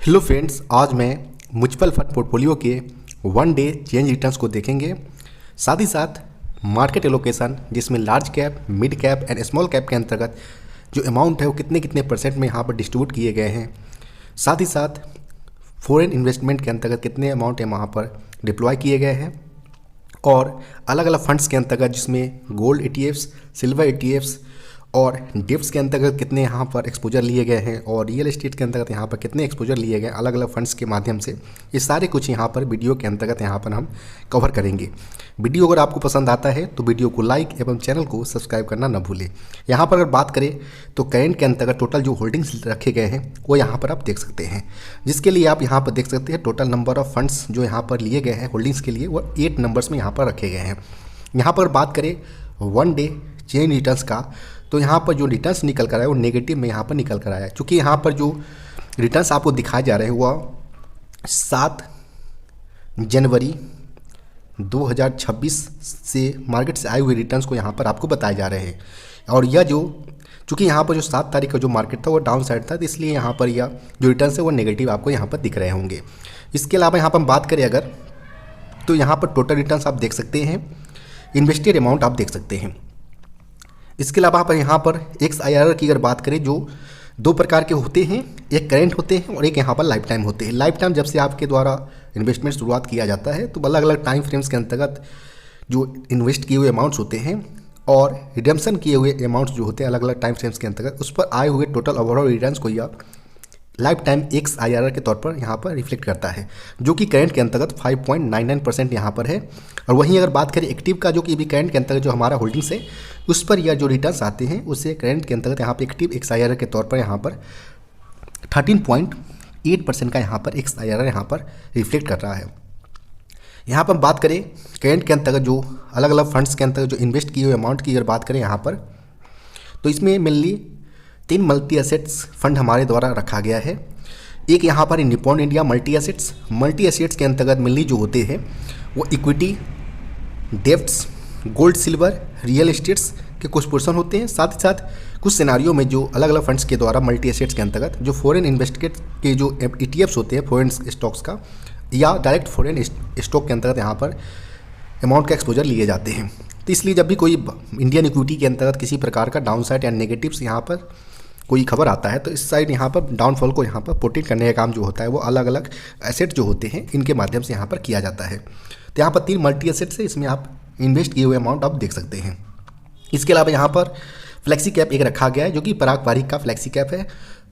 Hello friends, आज मैं mutual fund portfolio के वन डे चेंज रिटर्न्स को देखेंगे। साथ ही साथ मार्केट एलोकेशन, जिसमें large cap, mid cap and small cap के अंतर्गत जो अमाउंट है वो कितने कितने परसेंट में यहाँ पर डिस्ट्रीब्यूट किए गए हैं। साथ ही साथ फॉरेन इन्वेस्टमेंट के अंतर्गत कितने अमाउंट है वहाँ पर डिप्लॉय किए गए हैं, और अलग अलग फंड्स के अंतर्गत जिसमें गोल्ड ETFs, सिल्वर ETFs और डिप्स के अंतर्गत कितने यहाँ पर एक्सपोजर लिए गए हैं, और रियल एस्टेट के अंतर्गत यहाँ पर कितने एक्सपोजर लिए गए अलग अलग फंड्स के माध्यम से। ये सारे कुछ यहाँ पर वीडियो के अंतर्गत यहाँ पर हम कवर करेंगे। वीडियो अगर आपको पसंद आता है तो वीडियो को लाइक एवं चैनल को सब्सक्राइब करना न भूलें। यहाँ पर अगर बात करें तो करेंट के अंतर्गत टोटल जो होल्डिंग्स रखे गए हैं वो यहाँ पर आप देख सकते हैं, जिसके लिए आप यहाँ पर देख सकते हैं टोटल नंबर ऑफ फंड्स जो यहाँ पर लिए गए हैं होल्डिंग्स के लिए वो 8 नंबर्स में यहाँ पर रखे गए हैं। यहाँ पर बात करें वन डे चेंज रिटर्न्स का, तो यहाँ पर जो रिटर्न्स निकल कर आया वो नेगेटिव में यहाँ पर निकल कर आया है। चूँकि यहाँ पर जो रिटर्न्स आपको दिखाए जा रहे हैं वह 7 जनवरी 2026 से मार्केट से आए हुए रिटर्न्स को यहाँ पर आपको बताए जा रहे हैं। और यह जो चूँकि यहाँ पर जो 7 तारीख का जो मार्केट था वो डाउन साइड था, तो इसलिए यहाँ पर यह जो रिटर्न्स है वो नेगेटिव आपको यहाँ पर दिख रहे होंगे। इसके अलावा यहाँ पर हम बात करें अगर, तो यहाँ पर टोटल रिटर्न्स आप देख सकते हैं, इन्वेस्टेड अमाउंट आप देख सकते हैं। इसके अलावा आप यहाँ पर XIRR की अगर बात करें, जो 2 प्रकार के होते हैं, एक करेंट होते हैं और एक यहाँ पर लाइफ टाइम होते हैं। लाइफ टाइम जब से आपके द्वारा इन्वेस्टमेंट शुरुआत किया जाता है तो अलग अलग टाइम फ्रेम्स के अंतर्गत जो इन्वेस्ट किए हुए अमाउंट्स होते हैं और रिडेम्पशन किए हुए अमाउंट्स जो होते हैं अलग अलग टाइम फ्रेम्स के अंतर्गत, उस पर आए हुए टोटल ओवरऑल रिटर्न्स को यह लाइफ टाइम XIRR के तौर पर यहाँ पर रिफ्लेक्ट करता है, जो कि करंट के अंतर्गत 5.99% यहाँ पर है। और वहीं अगर बात करें एक्टिव का, जो कि भी करंट के अंतर्गत जो हमारा होल्डिंग्स है उस पर यह जो रिटर्न्स आते हैं उससे करंट के अंतर्गत यहाँ पर एक्टिव XIRR के तौर पर यहाँ पर 13.8% का यहाँ पर XIRR यहाँ पर रिफ्लेक्ट कर रहा है। यहाँ पर बात करें करंट के अंतर्गत जो अलग अलग फंड्स के अंतर्गत जो इन्वेस्ट किए हुए अमाउंट की अगर बात करें यहाँ पर, तो इसमें मेनली 3 मल्टी एसेट्स फंड हमारे द्वारा रखा गया है। एक यहाँ पर निपॉन इंडिया मल्टी एसेट्स के अंतर्गत मेनली जो होते हैं वो equity, debts, gold silver, real estates के कुछ पोर्शन होते हैं। साथ ही साथ कुछ सिनारियों में जो अलग अलग फंड्स के द्वारा मल्टी एसेट्स के अंतर्गत जो फॉरेन इन्वेस्टमेंट के जो ETFs होते हैं फॉरेन स्टॉक्स का, या डायरेक्ट फॉरेन स्टॉक के अंतर्गत यहाँ पर अमाउंट का एक्सपोजर लिए जाते हैं। तो इसलिए जब भी कोई इंडियन इक्विटी के अंतर्गत किसी प्रकार का डाउन साइड या नेगेटिव्स यहाँ पर कोई खबर आता है तो इस साइड यहाँ पर डाउनफॉल को यहाँ पर प्रोटेक्ट करने का काम जो होता है वो अलग अलग एसेट जो होते हैं इनके माध्यम से यहाँ पर किया जाता है। तो यहाँ पर 3 मल्टी एसेट्स है, इसमें आप इन्वेस्ट किए हुए अमाउंट आप देख सकते हैं। इसके अलावा यहाँ पर फ्लेक्सी कैप एक रखा गया है, जो कि पराग पारिक का फ्लेक्सी कैप है।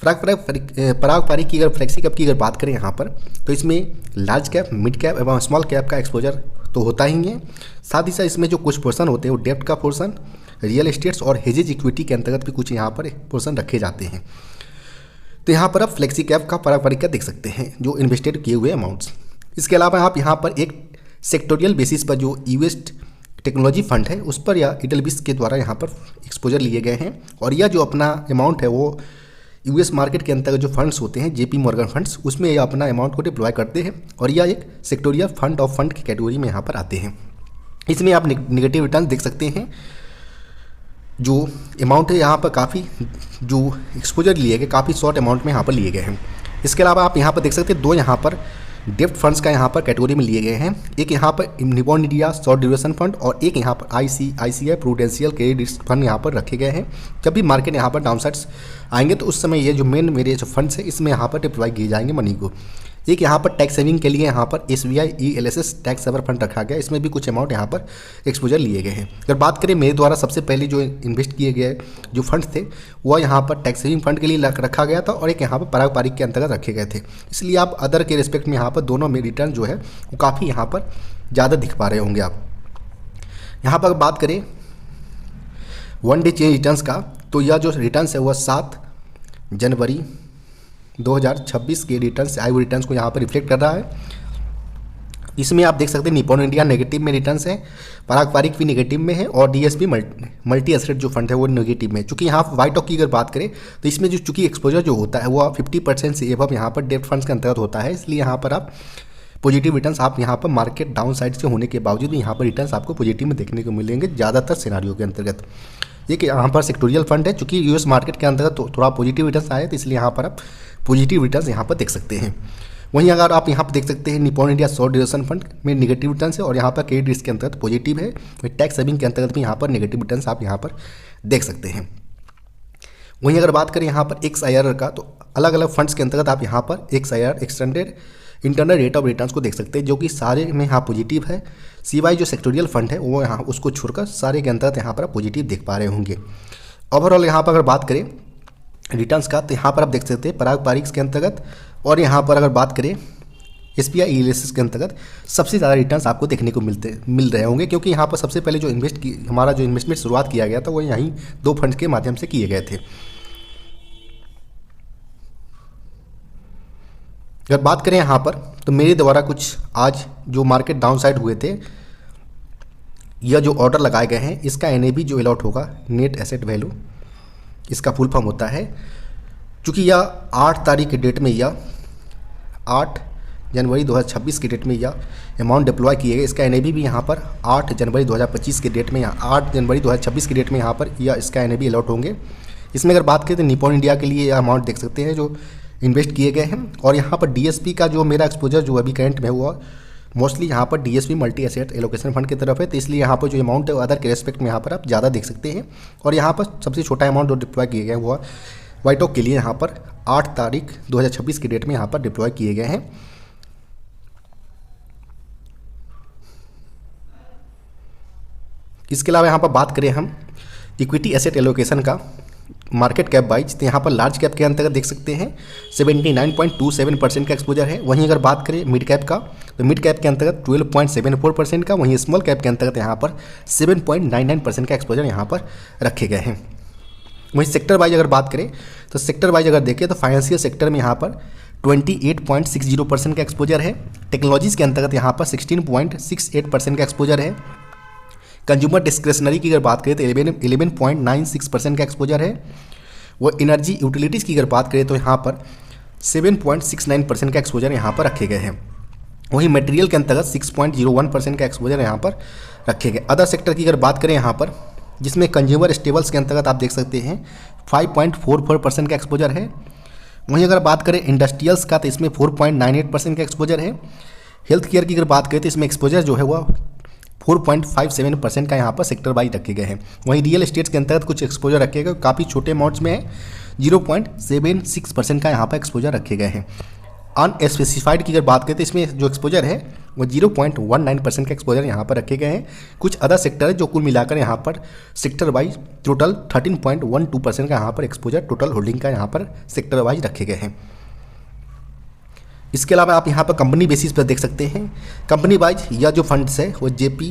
पराग पारिक की अगर फ्लेक्सी कैप की अगर बात करें यहाँ पर, तो इसमें लार्ज कैप, मिड कैप एवं स्मॉल कैप का एक्सपोजर तो होता ही है। साथ ही साथ इसमें जो कुछ पोर्शन होते हैं वो डेब्ट का पोर्शन, रियल एस्टेट्स और हेजेज इक्विटी के अंतर्गत भी कुछ यहाँ पर पोर्शन रखे जाते हैं। तो यहाँ पर आप फ्लेक्सी कैप का, पराग पारिक का देख सकते हैं जो इन्वेस्टेड किए हुए अमाउंट्स। इसके अलावा आप यहाँ पर एक सेक्टोरियल बेसिस पर जो US टेक्नोलॉजी फंड है उस पर या इडलबिस के द्वारा यहाँ पर एक्सपोजर लिए गए हैं, और यह जो अपना अमाउंट है वो US मार्केट के अंतर्गत जो फंड्स होते हैं JP मॉर्गन फंड्स, उसमें यह अपना अमाउंट को डिप्लॉय करते हैं, और यह एक सेक्टोरियल फंड ऑफ फंड की कैटेगरी में यहाँ पर आते हैं। इसमें आप नेगेटिव रिटर्न देख सकते हैं। जो अमाउंट है यहाँ पर काफ़ी जो एक्सपोजर लिए गए काफ़ी शॉर्ट अमाउंट में यहाँ पर लिए गए हैं। इसके अलावा आप यहाँ पर देख सकते हैं 2 यहाँ पर डेब्ट फंड्स का यहाँ पर कैटेगरी में लिए गए हैं। एक यहाँ पर Nippon India short duration fund और एक यहाँ पर ICICI प्रूडेंशियल क्रेडिट फंड यहाँ पर रखे गए हैं। जब भी मार्केट यहाँ पर डाउन साइड्स आएंगे तो उस समय ये जो मेन मेरे जो फंड्स है इसमें यहाँ पर डिप्लॉय किए जाएंगे मनी को। एक यहाँ पर टैक्स सेविंग के लिए यहाँ पर SBI ELSS tax saver fund रखा गया, इसमें भी कुछ अमाउंट यहाँ पर एक्सपोजर लिए गए हैं। अगर बात करें मेरे द्वारा सबसे पहले जो इन्वेस्ट किए गए जो फंड्स थे वह यहाँ पर टैक्स सेविंग फंड के लिए रखा गया था, और एक यहाँ पर पराग पारिक के अंतर्गत रखे गए थे। इसलिए आप अदर के रिस्पेक्ट में यहाँ पर दोनों में रिटर्न जो है वो काफ़ी यहाँ पर ज़्यादा दिख पा रहे होंगे आप। यहाँ पर बात करें वन डे चेंज रिटर्न्स का, तो यह जो रिटर्न्स है वह 7 जनवरी 2026 के रिटर्न से आए हुए रिटर्न्स को यहाँ पर रिफ्लेक्ट कर रहा है। इसमें आप देख सकते हैं निपॉन इंडिया नेगेटिव में रिटर्न्स है, पराग पारिक भी नेगेटिव में है, और DSP मल्टी एसेट जो फंड है वो नेगेटिव में। चूँकि यहाँ वाइटॉक की अगर बात करें तो इसमें जो चूँकि एक्सपोजर जो होता है वो 50% से एबव यहाँ पर डेब्ट फंड्स के अंतर्गत होता है, इसलिए यहाँ पर आप पॉजिटिव रिटर्न्स आप यहाँ पर मार्केट डाउन साइड से होने के बावजूद भी यहाँ पर रिटर्न्स आपको पॉजिटिव में देखने को मिलेंगे ज़्यादातर सिनारियों के अंतर्गत। ये कि यहाँ पर सेक्टोरियल फंड है, चूँकि यूएस मार्केट के अंतर्गत तो थोड़ा पॉजिटिव रिटर्न आए, तो इसलिए यहाँ पर आप पॉजिटिव रिटर्न यहाँ पर देख सकते हैं। वहीं अगर आप यहाँ पर देख सकते हैं Nippon India short duration fund में नेगेटिव रिटर्न है, और यहाँ पर क्रेडिट रिस्क के अंतर्गत पॉजिटिव है। वहीं टैक्स सेविंग के अंतर्गत भी यहाँ पर नेगेटिव रिटर्न आप यहाँ पर देख सकते हैं। वहीं अगर बात करें यहाँ पर XIRR का, तो अलग अलग फंड्स के अंतर्गत आप यहाँ पर XIRR extended internal rate of returns को देख सकते हैं, जो कि सारे में यहाँ पॉजिटिव है। सिवाय जो सेक्टोरियल फंड है वो यहाँ उसको छोड़कर सारे के अंतर्गत यहाँ पर आप पॉजिटिव देख पा रहे होंगे। ओवरऑल यहाँ पर अगर बात करें रिटर्न्स का, तो यहाँ पर आप देख सकते हैं पारंपरिक के अंतर्गत, और यहाँ पर अगर बात करें SBI ELSS के अंतर्गत सबसे ज़्यादा रिटर्न्स आपको देखने को मिल रहे होंगे, क्योंकि यहाँ पर सबसे पहले जो हमारा जो इन्वेस्टमेंट शुरुआत किया गया था वो यहीं 2 फंड्स के माध्यम से किए गए थे। अगर बात करें यहाँ पर, तो मेरे द्वारा कुछ आज जो मार्केट डाउन साइड हुए थे या जो ऑर्डर लगाए गए हैं, इसका NAV जो अलॉट होगा नेट एसेट वैल्यू, इसका फुल फॉर्म होता है। चूँकि यह 8 तारीख के डेट में या 8 जनवरी 2026 के डेट में यह अमाउंट डिप्लॉय किए गए, इसका NAV भी यहाँ पर 8 जनवरी 2025 के डेट में, 8 जनवरी 2026 के डेट में यहाँ पर यह इसका NAV अलॉट होंगे। इसमें अगर बात करें तो निपॉन इंडिया के लिए यह अमाउंट देख सकते हैं जो इन्वेस्ट किए गए हैं। और यहाँ पर DSP का जो मेरा एक्सपोजर जो अभी करंट में हुआ मोस्टली यहाँ पर DSP multi asset allocation fund की तरफ है, तो इसलिए यहाँ पर जो अमाउंट है अदर के रेस्पेक्ट में यहाँ पर आप ज़्यादा देख सकते हैं। और यहाँ पर सबसे छोटा अमाउंट जो डिप्लॉय किए गए हैं वो वाइटॉक के लिए यहाँ पर 8 तारीख 2026 की डेट में यहाँ पर डिप्लॉय किए गए हैं। इसके अलावा यहाँ पर बात करें हम इक्विटी एसेट एलोकेशन का मार्केट कैप वाइज, तो यहाँ पर लार्ज कैप के अंतर्गत देख सकते हैं 79.27% का एक्सपोजर है। वहीं अगर बात करें मिड कैप का, तो मिड कैप के अंतर्गत 12.74% का, वहीं स्मॉल कैप के अंतर्गत यहाँ पर 7.99% का एक्सपोजर यहाँ पर रखे गए हैं। वहीं सेक्टर वाइज अगर बात करें, तो सेक्टर वाइज अगर देखें तो फाइनेंशियल सेक्टर में यहाँ पर 28.60% का एक्सपोजर है। टेक्नोलॉजीज़ के अंतर्गत यहाँ पर 16.68% का एक्सपोजर है। कंज्यूमर डिस्क्रिशनरी की अगर बात करें तो 11.96% का एक्सपोजर है। वो एनर्जी यूटिलिटीज़ की अगर बात करें तो यहाँ पर 7.69% का एक्सपोजर यहाँ पर रखे गए हैं। वहीं मटेरियल के अंतर्गत 6.01% का एक्सपोजर यहाँ पर रखे गए। अदर सेक्टर की अगर बात करें यहाँ पर, जिसमें कंज्यूमर स्टेबल्स के अंतर्गत आप देख सकते हैं 5.44% का एक्सपोजर है। वहीं अगर बात करें इंडस्ट्रियल्स का, तो इसमें 4.98% का एक्सपोजर है। हेल्थ केयर की अगर बात करें तो इसमें एक्सपोजर जो है वह 4.57% का यहाँ पर सेक्टर वाइज रखे गए हैं। वहीं रियल एस्टेट्स के अंतर्गत कुछ एक्सपोजर रखे गए, काफ़ी छोटे अमाउंट्स में है, 0.76% का यहाँ पर एक्सपोजर रखे गए हैं। अनस्पेसिफाइड की अगर बात करें तो इसमें जो एक्सपोजर है वो 0.19% का एक्सपोजर यहाँ पर रखे गए हैं। कुछ अदर सेक्टर है जो कुल मिलाकर यहाँ पर सेक्टर वाइज टोटल 13.12% का यहाँ पर एक्सपोजर टोटल होल्डिंग का यहाँ पर सेक्टर वाइज रखे गए हैं। इसके अलावा आप यहाँ पर कंपनी बेसिस पर देख सकते हैं कंपनी वाइज यह जो फंड्स है वो JP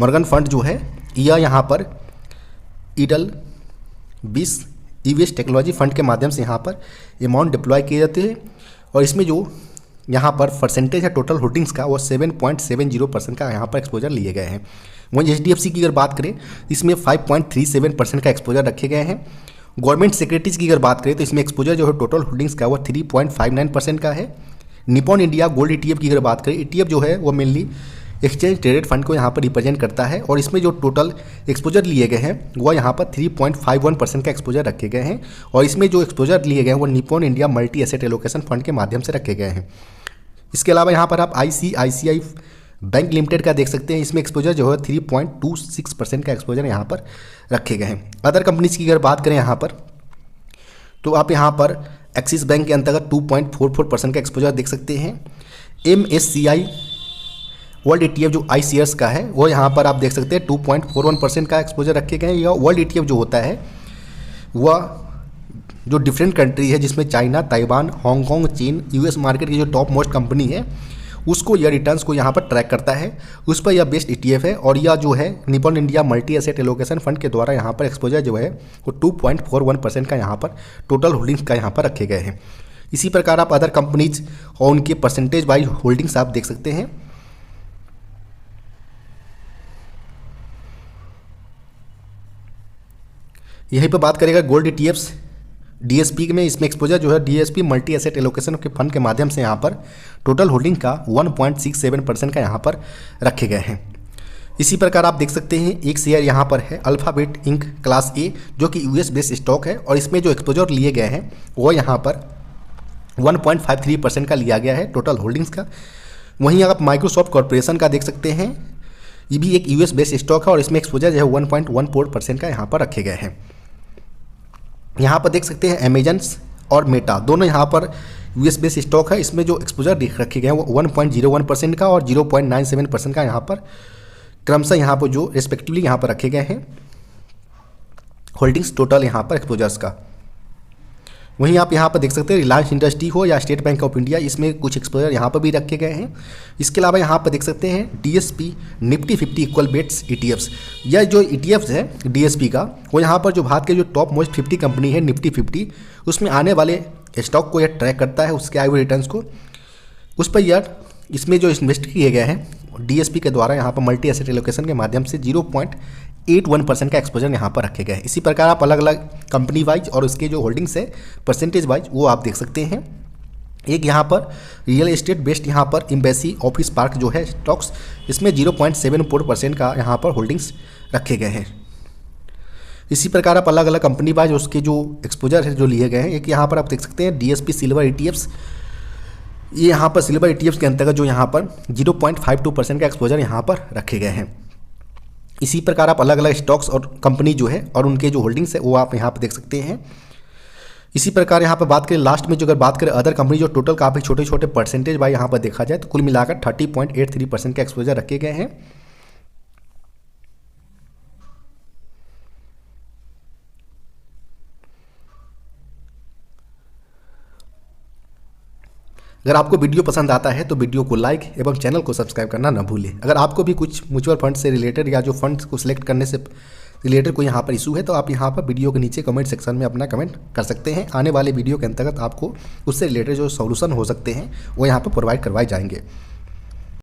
मॉर्गन फंड जो है यह यहाँ पर ईडल 20 EVS टेक्नोलॉजी फंड के माध्यम से यहाँ पर अमाउंट डिप्लॉय किए जाते हैं। और इसमें जो यहाँ पर परसेंटेज है टोटल होल्डिंग्स का वो 7.70% का यहाँ पर एक्सपोजर लिए गए हैं। वहीं HDFC की अगर बात करें इसमें 5.37% का एक्सपोजर रखे गए हैं। गवर्नमेंट सिक्योरिटीज़ की अगर बात करें तो इसमें एक्सपोजर जो है टोटल होल्डिंग्स का वो 3.59% का है। निपॉन इंडिया गोल्ड ETF की अगर बात करें, ETF जो है वो मेनली एक्सचेंज ट्रेडेड फंड को यहाँ पर रिप्रेजेंट करता है और इसमें जो टोटल एक्सपोजर लिए गए हैं वो यहाँ पर 3.51% का एक्सपोजर रखे गए हैं। और इसमें जो एक्सपोजर लिए गए हैं वो Nippon India multi asset allocation fund के माध्यम से रखे गए हैं। इसके अलावा यहाँ पर आप ICICI बैंक लिमिटेड का देख सकते हैं, इसमें एक्सपोजर जो है 3.26% का एक्सपोजर यहाँ पर रखे गए हैं। अदर कंपनीज की अगर बात करें यहाँ पर, तो आप यहाँ पर एक्सिस बैंक के अंतर्गत 2.44% का एक्सपोजर देख सकते हैं। MSCI वर्ल्ड ETF जो iShares का है वो यहाँ पर आप देख सकते हैं 2.41% का एक्सपोजर रखे गए हैं। यह वर्ल्ड ETF जो होता है वह जो डिफरेंट कंट्री है जिसमें चाइना, ताइवान, हांगकांग, चीन, US मार्केट की जो टॉप मोस्ट कंपनी है उसको यह रिटर्न्स को यहाँ पर ट्रैक करता है, उस पर यह बेस्ट ETF है। और यह जो है Nippon India multi asset allocation fund के द्वारा यहाँ पर एक्सपोजर जो है वो 2.41% का यहाँ पर टोटल होल्डिंग्स का यहाँ पर रखे गए हैं। इसी प्रकार आप अदर कंपनीज और उनके परसेंटेज वाइज होल्डिंग्स आप देख सकते हैं। यहीं पर बात करेगा गोल्ड ETFs DSP में, इसमें एक्सपोजर जो है DSP मल्टी एसेट एलोकेशन के फंड के माध्यम से यहाँ पर टोटल होल्डिंग का 1.67% का यहाँ पर रखे गए हैं। इसी प्रकार आप देख सकते हैं एक शेयर यहाँ पर है अल्फ़ाबेट इंक क्लास ए, जो कि यूएस बेस्ड स्टॉक है और इसमें जो एक्सपोजर लिए गए हैं वो यहाँ पर 1.53% का लिया गया है टोटल होल्डिंग्स का। वहीं आप माइक्रोसॉफ्ट कॉर्पोरेशन का देख सकते हैं, ये भी एक यूएस बेस्ड स्टॉक है और इसमें एक्सपोजर जो है 1.14% का यहाँ पर रखे गए हैं। यहाँ पर देख सकते हैं अमेजन और मेटा दोनों यहाँ पर यूएस बेस्ड स्टॉक है, इसमें जो एक्सपोजर रखे गए हैं वो 1.01% का और 0.97% का यहाँ पर क्रमशः यहाँ पर जो रेस्पेक्टिवली यहाँ पर रखे गए हैं होल्डिंग्स टोटल यहाँ पर एक्सपोजर्स का। वहीं आप यहाँ पर देख सकते हैं रिलायंस इंडस्ट्री हो या स्टेट बैंक ऑफ इंडिया, इसमें कुछ एक्सपोजर यहाँ पर भी रखे गए हैं। इसके अलावा यहाँ पर देख सकते हैं DSP Nifty 50 equal bets ETFs. यह जो ईटीएफ्स है डीएसपी का, वो यहाँ पर जो भारत के जो टॉप मोस्ट 50 कंपनी है निफ्टी 50, उसमें आने वाले स्टॉक को यह ट्रैक करता है, उसके आए हुए रिटर्न्स को। उस पर यह इसमें जो इन्वेस्ट किए गए हैं डीएसपी के द्वारा यहाँ पर मल्टी एसेट एलोकेशन के माध्यम से 0.81% का एक्सपोजर यहाँ पर रखे गए हैं। इसी प्रकार आप अलग अलग कंपनी वाइज और उसके जो होल्डिंग्स है परसेंटेज वाइज वो आप देख सकते हैं। एक यहाँ पर रियल एस्टेट बेस्ड यहाँ पर एम्बेसी ऑफिस पार्क जो है स्टॉक्स, इसमें 0.74% का यहाँ पर होल्डिंग्स रखे गए हैं। इसी प्रकार आप अलग अलग कंपनी वाइज उसके जो एक्सपोजर है जो लिए गए हैं, एक यहाँ पर आप देख सकते हैं डीएसपी सिल्वर ईटीएफ्स। ये यहाँ पर सिल्वर ईटीएफ्स के अंतर्गत जो यहाँ पर 0.52% का एक्सपोजर यहाँ पर रखे गए हैं। इसी प्रकार आप अलग अलग स्टॉक्स और कंपनी जो है और उनके जो होल्डिंग्स है वो आप यहाँ पर देख सकते हैं। इसी प्रकार यहाँ पर बात करें लास्ट में जो अगर बात करें अदर कंपनी, जो टोटल काफ़ी छोटे छोटे परसेंटेज बाई यहाँ पर देखा जाए तो कुल मिलाकर 30.83% के एक्सपोजर रखे गए हैं। अगर आपको वीडियो पसंद आता है तो वीडियो को लाइक एवं चैनल को सब्सक्राइब करना न भूलें। अगर आपको भी कुछ म्यूचुअल फंड से रिलेटेड या जो फंड्स को सिलेक्ट करने से रिलेटेड कोई यहाँ पर इशू है तो आप यहाँ पर वीडियो के नीचे कमेंट सेक्शन में अपना कमेंट कर सकते हैं। आने वाले वीडियो के अंतर्गत आपको उससे रिलेटेड जो सॉल्यूशन हो सकते हैं वो यहाँ पर प्रोवाइड करवाए जाएंगे।